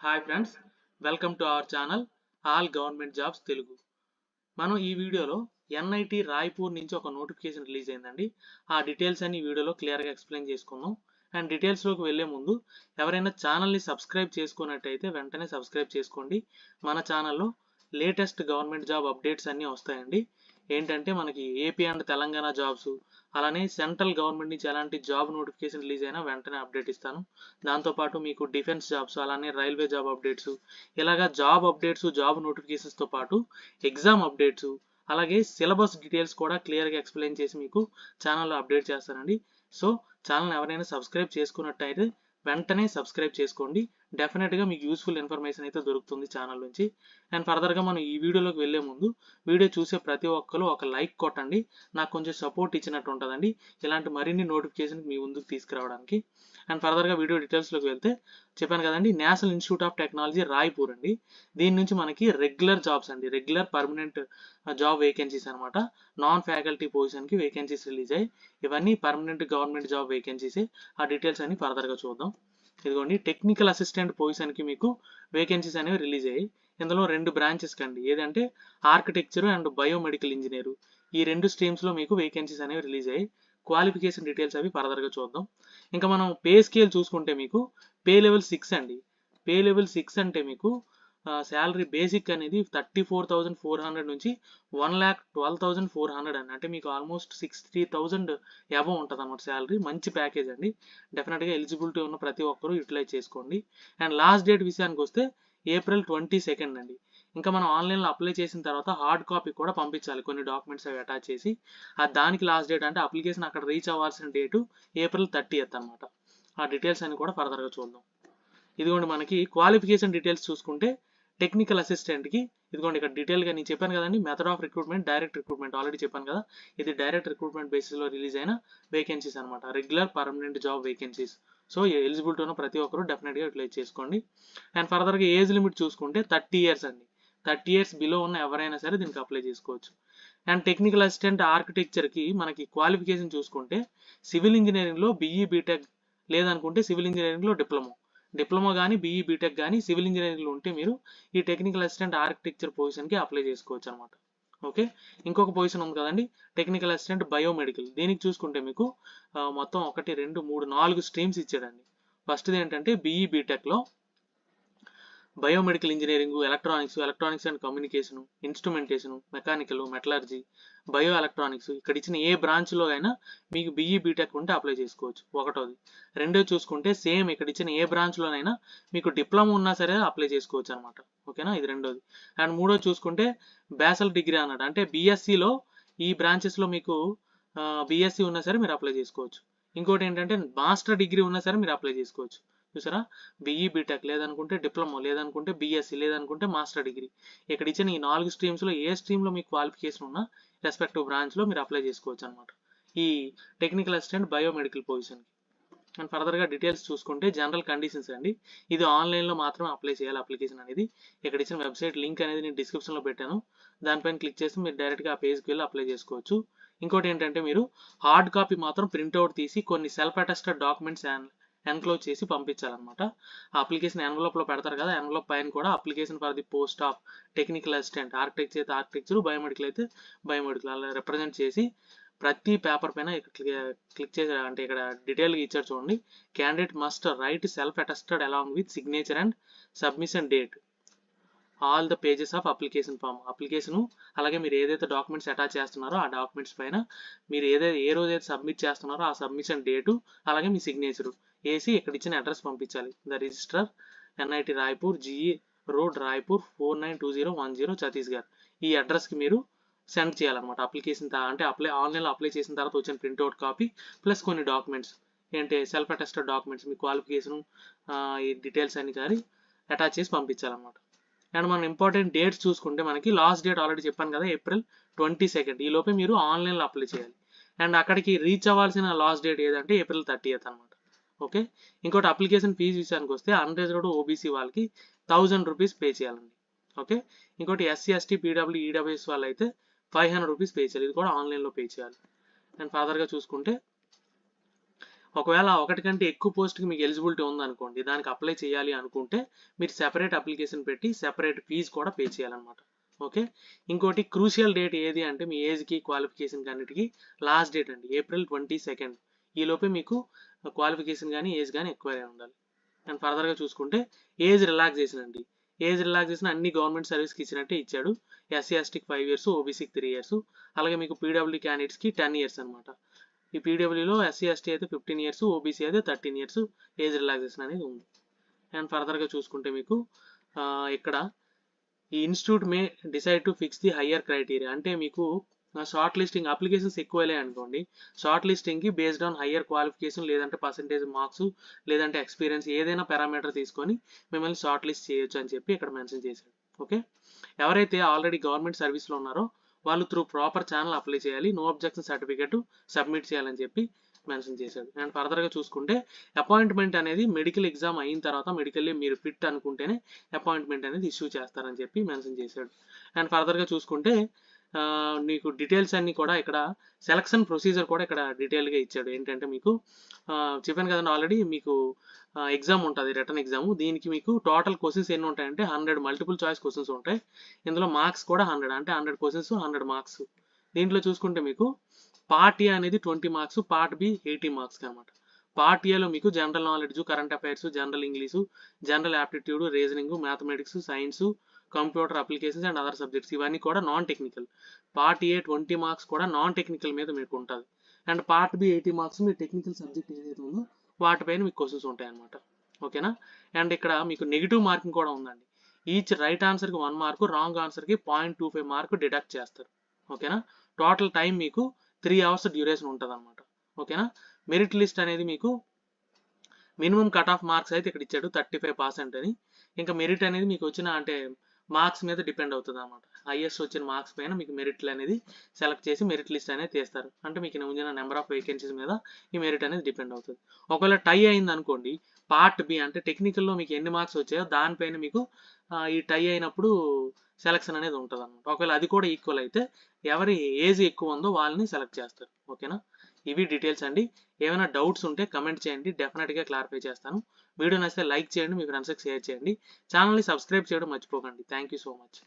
Hi friends, welcome to our channel all government jobs Telugu. మనం ఈ వీడియోలో ఎన్ఐటి రాయ్పూర్ నుంచి ఒక నోటిఫికేషన్ రిలీజ్ అయిందండి. ఆ డీటెయిల్స్ అన్ని ఈ వీడియోలో క్లియర్గా ఎక్స్ప్లెయిన్ చేసుకుందాం. అండ్ డీటెయిల్స్లోకి వెళ్ళే ముందు ఎవరైనా ఛానల్ని సబ్స్క్రైబ్ చేసుకున్నట్టయితే వెంటనే సబ్స్క్రైబ్ చేసుకోండి. మన ఛానల్లో లేటెస్ట్ గవర్నమెంట్ జాబ్ అప్డేట్స్ అన్నీ వస్తాయండి. ఏంటంటే మనకి ఏపీ అండ్ తెలంగాణ జాబ్స్, అలానే సెంట్రల్ గవర్నమెంట్ నుంచి ఎలాంటి జాబ్ నోటిఫికేషన్ రిలీజ్ అయినా వెంటనే అప్డేట్ ఇస్తాను. దాంతోపాటు మీకు డిఫెన్స్ జాబ్స్, అలానే రైల్వే జాబ్ అప్డేట్స్, ఇలాగా జాబ్ అప్డేట్స్, జాబ్ నోటిఫికేషన్స్తో పాటు ఎగ్జామ్ అప్డేట్స్, అలాగే సిలబస్ డీటెయిల్స్ కూడా క్లియర్గా ఎక్స్ప్లెయిన్ చేసి మీకు ఛానల్లో అప్డేట్ చేస్తానండి. సో ఛానల్ ఎవరైనా సబ్స్క్రైబ్ చేసుకున్నట్టయితే వెంటనే సబ్స్క్రైబ్ చేసుకోండి. డెఫినెట్గా మీకు యూస్ఫుల్ ఇన్ఫర్మేషన్ అయితే దొరుకుతుంది ఛానల్ నుంచి. అండ్ ఫర్దర్గా మనం ఈ వీడియోలోకి వెళ్ళే ముందు వీడియో చూసే ప్రతి ఒక్కరు ఒక లైక్ కొట్టండి. నాకు కొంచెం సపోర్ట్ ఇచ్చినట్టు ఉంటుందండి ఇలాంటి మరిన్ని నోటిఫికేషన్ మీ ముందుకు తీసుకురావడానికి. అండ్ ఫర్దర్గా వీడియో డీటెయిల్స్లోకి వెళ్తే చెప్పాను కదండి, national institute of technology Raipur అండి. దీని నుంచి మనకి రెగ్యులర్ జాబ్స్ అండి, రెగ్యులర్ పర్మనెంట్ జాబ్ వేకెన్సీస్ అనమాట. నాన్ ఫ్యాకల్టీ పొజిషన్కి వేకెన్సీస్ రిలీజ్ అయ్యి ఇవన్నీ పర్మనెంట్ గవర్నమెంట్ జాబ్ వేకెన్సీసే. ఆ డీటెయిల్స్ అన్ని ఫర్దర్గా చూద్దాం. ఇదిగోండి, టెక్నికల్ అసిస్టెంట్ పొజిషన్కి మీకు వేకెన్సీస్ అనేవి రిలీజ్ అయ్యాయి. ఇందులో రెండు బ్రాంచెస్ కండి, ఏదంటే ఆర్కిటెక్చర్ అండ్ బయోమెడికల్ ఇంజనీరు. ఈ రెండు స్ట్రీమ్స్లో మీకు వేకెన్సీస్ అనేవి రిలీజ్ అయ్యాయి. క్వాలిఫికేషన్ డీటెయిల్స్ అవి ఫర్దర్గా చూద్దాం. ఇంకా మనం పే స్కేల్ చూసుకుంటే మీకు పే లెవెల్ 6 అండి. పే లెవెల్ 6 అంటే మీకు శాలరీ బేసిక్ అనేది 34,400 నుంచి 1,12,400 అండి. అంటే మీకు ఆల్మోస్ట్ 60,000 అబవ్ ఉంటుంది అన్నమాట శాలరీ. మంచి ప్యాకేజ్ అండి. డెఫినెట్గా ఎలిజిబిలిటీ ఉన్న ప్రతి ఒక్కరూ యూటిలైజ్ చేసుకోండి. అండ్ లాస్ట్ డేట్ విషయానికి వస్తే ఏప్రిల్ 22 అండి. ఇంకా మనం ఆన్లైన్లో అప్లై చేసిన తర్వాత హార్డ్ కాపీ కూడా పంపించాలి, కొన్ని డాక్యుమెంట్స్ అవి అటాచ్ చేసి. దానికి లాస్ట్ డేట్ అంటే అప్లికేషన్ అక్కడ రీచ్ అవ్వాల్సిన డేటు ఏప్రిల్ 30 అనమాట. ఆ డీటెయిల్స్ అన్ని కూడా ఫర్దర్గా చూద్దాం. ఇదిగోండి, మనకి క్వాలిఫికేషన్ డీటెయిల్స్ చూసుకుంటే టెక్నికల్ అసిస్టెంట్కి ఇదిగోండి ఇక్కడ డీటెయిల్గా నేను చెప్పాను కదండి, method of recruitment direct recruitment already చెప్పాను కదా. ఇది డైరెక్ట్ రిక్రూట్మెంట్ బేసిస్లో రిలీజ్ అయిన వేకెన్సీస్ అనమాట, regular permanent job vacancies. So eligibility ఉన్న ప్రతి ఒక్కరు డెఫినెట్గా యూటిలైజ్ చేసుకోండి. అండ్ ఫర్దర్గా ఏజ్ లిమిట్ చూసుకుంటే 30 ఇయర్స్ అండి. 30 ఇయర్స్ బిలో ఉన్న ఎవరైనా సరే దీనికి అప్లై చేసుకోవచ్చు. అండ్ టెక్నికల్ అసిస్టెంట్ ఆర్కిటెక్చర్కి మనకి క్వాలిఫికేషన్ చూసుకుంటే సివిల్ ఇంజనీరింగ్లో బీఈ బీటెక్, లేదనుకుంటే సివిల్ ఇంజనీరింగ్లో డిప్లొమా కానీ బీఈ బీటెక్ కానీ సివిల్ ఇంజనీరింగ్లో ఉంటే మీరు ఈ టెక్నికల్ అసిస్టెంట్ ఆర్కిటెక్చర్ పొజిషన్కి అప్లై చేసుకోవచ్చు అనమాట. ఓకే, ఇంకొక పొజిషన్ ఉంది కదండి, టెక్నికల్ అసిస్టెంట్ బయోమెడికల్. దీనికి చూసుకుంటే మీకు మొత్తం 1 2 3 4 స్ట్రీమ్స్ ఇచ్చాడండి. ఫస్ట్ది ఏంటంటే బీఈ బీటెక్లో biomedical engineering, electronics and communication, instrumentation, mechanical, metallurgy, bio electronics. ఇక్కడ ఇచ్చిన ఏ బ్రాంచ్లో అయినా మీకు బీఈ బీటెక్ ఉంటే అప్లై చేసుకోవచ్చు, ఒకటోది. రెండో చూసుకుంటే సేమ్ ఇక్కడ ఇచ్చిన ఏ బ్రాంచ్లోనైనా మీకు డిప్లొమా ఉన్నా సరే అప్లై చేసుకోవచ్చు అనమాట. ఓకేనా, ఇది రెండోది. అండ్ మూడో చూసుకుంటే బ్యాచలర్ డిగ్రీ అన్నాడు, అంటే బీఎస్సీలో ఈ బ్రాంచెస్లో మీకు బీఎస్సీ ఉన్నా సరే మీరు అప్లై చేసుకోవచ్చు. ఇంకోటి ఏంటంటే మాస్టర్ డిగ్రీ ఉన్నా సరే మీరు అప్లై చేసుకోవచ్చు. చూసారా, బీఈ బీటెక్, లేదనుకుంటే డిప్లొమా, లేదనుకుంటే బీఎస్సీ, లేదనుకుంటే మాస్టర్ డిగ్రీ. ఇక్కడ ఇచ్చిన ఈ 4 స్ట్రీమ్స్లో ఏ స్ట్రీమ్లో మీకు క్వాలిఫికేషన్ ఉన్నా రెస్పెక్టివ్ బ్రాంచ్లో మీరు అప్లై చేసుకోవచ్చు అనమాట, ఈ టెక్నికల్ అసిస్టెంట్ బయోమెడికల్ పొజిషన్కి. అండ్ ఫర్దర్గా డీటెయిల్స్ చూసుకుంటే జనరల్ కండిషన్స్ అండి. ఇది ఆన్లైన్లో మాత్రమే అప్లై చేయాలి అప్లికేషన్ అనేది. ఇక్కడ ఇచ్చిన వెబ్సైట్ లింక్ అనేది నేను డిస్క్రిప్షన్లో పెట్టాను, దానిపైన క్లిక్ చేసి మీరు డైరెక్ట్గా ఆ పేజ్కి వెళ్ళి అప్లై చేసుకోవచ్చు. ఇంకోటి ఏంటంటే మీరు హార్డ్ కాపీ మాత్రం ప్రింట్అవుట్ తీసి కొన్ని సెల్ఫ్ అటెస్టెడ్ డాక్యుమెంట్స్ ఎన్క్లోజ్ చేసి పంపించాలన్నమాట. ఆ అప్లికేషన్ ఎన్వలప్లో పెడతారు కదా, ఎన్వలప్ పైన కూడా application for the post of technical assistant, architecture అయితే ఆర్కిటెక్చర్, బయోమెడికల్ అయితే బయోమెడికల్ అలా రిప్రజెంట్ చేసి ప్రతి పేపర్ పైన క్లిక్ చేసి, అంటే ఇక్కడ డీటెయిల్గా ఇచ్చారు చూడండి. Candidate must write self attested along with signature and submission date all the pages of application form. Application అలాగే మీరు ఏదైతే డాక్యుమెంట్స్ అటాచ్ చేస్తున్నారో ఆ డాక్యుమెంట్స్ పైన మీరు ఏ రోజైతే సబ్మిట్ చేస్తున్నారో ఆ సబ్మిషన్ డేటు అలాగే మీ సిగ్నేచరు వేసి ఇక్కడ ఇచ్చిన అడ్రస్ పంపించాలి. The register, NIT Raipur, GE road, Raipur 492010, Chhattisgarh. ఈ అడ్రస్కి మీరు సెండ్ చేయాలన్నమాట అప్లికేషన్. అంటే ఆన్లైన్లో అప్లై చేసిన తర్వాత వచ్చిన ప్రింట్అవుట్ కాపీ ప్లస్ కొన్ని డాక్యుమెంట్స్, ఏంటి సెల్ఫ్ అటెస్టెడ్ డాక్యుమెంట్స్, మీ క్వాలిఫికేషను, ఈ డీటెయిల్స్ అన్ని కానీ అటాచ్ చేసి పంపించాలన్నమాట. అండ్ మనం ఇంపార్టెంట్ డేట్స్ చూసుకుంటే మనకి లాస్ట్ డేట్ ఆల్రెడీ చెప్పాను కదా, ఏప్రిల్ 22. ఈ లోపే మీరు ఆన్లైన్లో అప్లై చేయాలి. అండ్ అక్కడికి రీచ్ అవ్వాల్సిన లాస్ట్ డేట్ ఏదంటే ఏప్రిల్ 30 అనమాట. ఓకే, ఇంకోటి అప్లికేషన్ ఫీజు విషయానికి వస్తే అన్రిజర్వ్డ్ ఓబీసీ వాళ్ళకి 1000 రూపీస్ పే చేయాలండి. ఓకే, ఇంకోటి ఎస్సీ ఎస్టీ పీడబ్ల్యూ ఈడబ్ల్యూఎస్ వాళ్ళు అయితే 500 రూపీస్ పే చేయాలి, ఇది కూడా ఆన్లైన్లో పే చేయాలి. అండ్ ఫర్దర్గా చూసుకుంటే ఒకవేళ ఒకటి కంటే ఎక్కువ పోస్ట్కి మీకు ఎలిజిబిలిటీ ఉందనుకోండి, దానికి అప్లై చేయాలి అనుకుంటే మీరు సెపరేట్ అప్లికేషన్ పెట్టి సెపరేట్ ఫీజు కూడా పే చేయాలన్నమాట. ఓకే. ఇంకోటి క్రూషియల్ డేట్ ఏది అంటే మీ ఏజ్కి క్వాలిఫికేషన్కి అన్నిటికీ లాస్ట్ డేట్ అండి April 22. ఈ లోపే మీకు క్వాలిఫికేషన్ కానీ ఏజ్ కానీ ఎక్వైర్ అయి ఉండాలి. అండ్ ఫర్దర్గా చూసుకుంటే ఏజ్ రిలాక్సేషన్ అండి. ఏజ్ రిలాక్సేషన్ అన్ని గవర్నమెంట్ సర్వీస్కి ఇచ్చినట్టే ఇచ్చాడు. ఎస్సీ ఎస్టీకి 5 years, ఓబీసీకి 3 years, అలాగే మీకు పీడబ్ల్యూ క్యాండిడేట్స్కి 10 years అనమాట. ఈ పీడబ్ల్యూలో ఎస్సీ ఎస్టీ అయితే 15 years, ఓబీసీ అయితే 13 years ఏజ్ రిలాక్సేషన్ అనేది ఉంది. అండ్ ఫర్దర్గా చూసుకుంటే మీకు ఇక్కడ ఈ institute may decide to fix the higher criteria అంటే మీకు షార్ట్ లిస్టింగ్ అప్లికేషన్స్ ఎక్కువలే అనుకోండి, షార్ట్ లిస్టింగ్కి బేస్డ్ ఆన్ హయ్యర్ క్వాలిఫికేషన్ లేదంటే పర్సంటేజ్ మార్క్స్ లేదంటే ఎక్స్పీరియన్స్ ఏదైనా పారామీటర్ తీసుకొని మిమ్మల్ని షార్ట్ లిస్ట్ చేయొచ్చు అని చెప్పి ఇక్కడ మెన్షన్ చేశాడు. ఓకే. ఎవరైతే ఆల్రెడీ గవర్నమెంట్ సర్వీస్లో ఉన్నారో వాళ్ళు త్రూ ప్రాపర్ ఛానల్ అప్లై చేయాలి, నో అబ్జెక్షన్ సర్టిఫికేట్ సబ్మిట్ చేయాలని చెప్పి మెన్షన్ చేశాడు. అండ్ ఫర్దర్గా చూసుకుంటే అపాయింట్మెంట్ అనేది మెడికల్ ఎగ్జామ్ అయిన తర్వాత మెడికల్లీ మీరు ఫిట్ అనుకుంటేనే అపాయింట్మెంట్ అనేది ఇష్యూ చేస్తారని చెప్పి మెన్షన్ చేశాడు. అండ్ ఫర్దర్గా చూసుకుంటే మీకు డీటెయిల్స్ అన్నీ కూడా ఇక్కడ సెలక్షన్ ప్రొసీజర్ కూడా ఇక్కడ డీటెయిల్గా ఇచ్చాడు. ఏంటంటే మీకు చెప్పాను కదండి ఆల్రెడీ, మీకు ఎగ్జామ్ ఉంటుంది, రిటర్న్ ఎగ్జామ్. దీనికి మీకు టోటల్ క్వశ్చన్స్ ఎన్ని ఉంటాయంటే 100 మల్టిపుల్ చాయిస్ క్వశ్చన్స్ ఉంటాయి. ఇందులో మార్క్స్ కూడా 100, అంటే 100 క్వశ్చన్స్ 100 మార్క్స్. దీంట్లో చూసుకుంటే మీకు పార్ట్ ఏ అనేది 20 మార్క్స్, పార్ట్ బి 80 మార్క్స్ అనమాట. పార్ట్ ఏలో మీకు general knowledge, current affairs, general English, general aptitude, reasoning, mathematics, science, computer applications and other subjects ఇవన్నీ కూడా non technical. Part A 20 marks కూడా నాన్ టెక్నికల్ మీద మీకు ఉంటుంది. అండ్ పార్ట్ బి 80 మార్క్స్ మీ టెక్నికల్ సబ్జెక్ట్ ఏదైతే ఉందో వాటిపైన మీకు క్వశ్చన్స్ ఉంటాయి అన్నమాట. ఓకేనా. అండ్ ఇక్కడ మీకు నెగిటివ్ మార్కింగ్ కూడా ఉందండి. ఈచ్ రైట్ ఆన్సర్కి 1 మార్కు, రాంగ్ ఆన్సర్కి 0.25 మార్కు డిడక్ట్ చేస్తారు. ఓకేనా. టోటల్ టైం మీకు 3 hours డ్యూరేషన్ ఉంటుంది అనమాట. ఓకేనా. మెరిట్ లిస్ట్ అనేది మీకు మినిమం కట్ ఆఫ్ మార్క్స్ అయితే ఇక్కడ ఇచ్చాడు 35% అని. ఇంకా మెరిట్ అనేది మీకు వచ్చిన అంటే మార్క్స్ మీద డిపెండ్ అవుతుంది అనమాట. హైయెస్ట్ వచ్చిన మార్క్స్ పైన మీకు మెరిట్లు అనేది సెలెక్ట్ చేసి మెరిట్ లిస్ట్ అనేది తీస్తారు. అంటే మీకు ఉంచిన నెంబర్ ఆఫ్ వేకెన్సీస్ మీద ఈ మెరిట్ అనేది డిపెండ్ అవుతుంది. ఒకవేళ టై అయింది అనుకోండి, పార్ట్ బి అంటే టెక్నికల్లో మీకు ఎన్ని మార్క్స్ వచ్చాయో దానిపైన మీకు ఈ టై అయినప్పుడు సెలక్షన్ అనేది ఉంటుంది అనమాట. ఒకవేళ అది కూడా ఈక్వల్ అయితే ఎవరి ఏజ్ ఎక్కువ ఉందో వాళ్ళని సెలెక్ట్ చేస్తారు. ఓకేనా. ఇవి డీటెయిల్స్ అండి. ఏమైనా డౌట్స్ ఉంటే కమెంట్ చేయండి, డెఫినెట్గా క్లారిఫై చేస్తాను. వీడియో నచ్చితే లైక్ చేయండి, మీ ఫ్రెండ్స్కి షేర్ చేయండి. ఛానల్ని సబ్స్క్రైబ్ చేయడం మర్చిపోకండి. Thank you so much.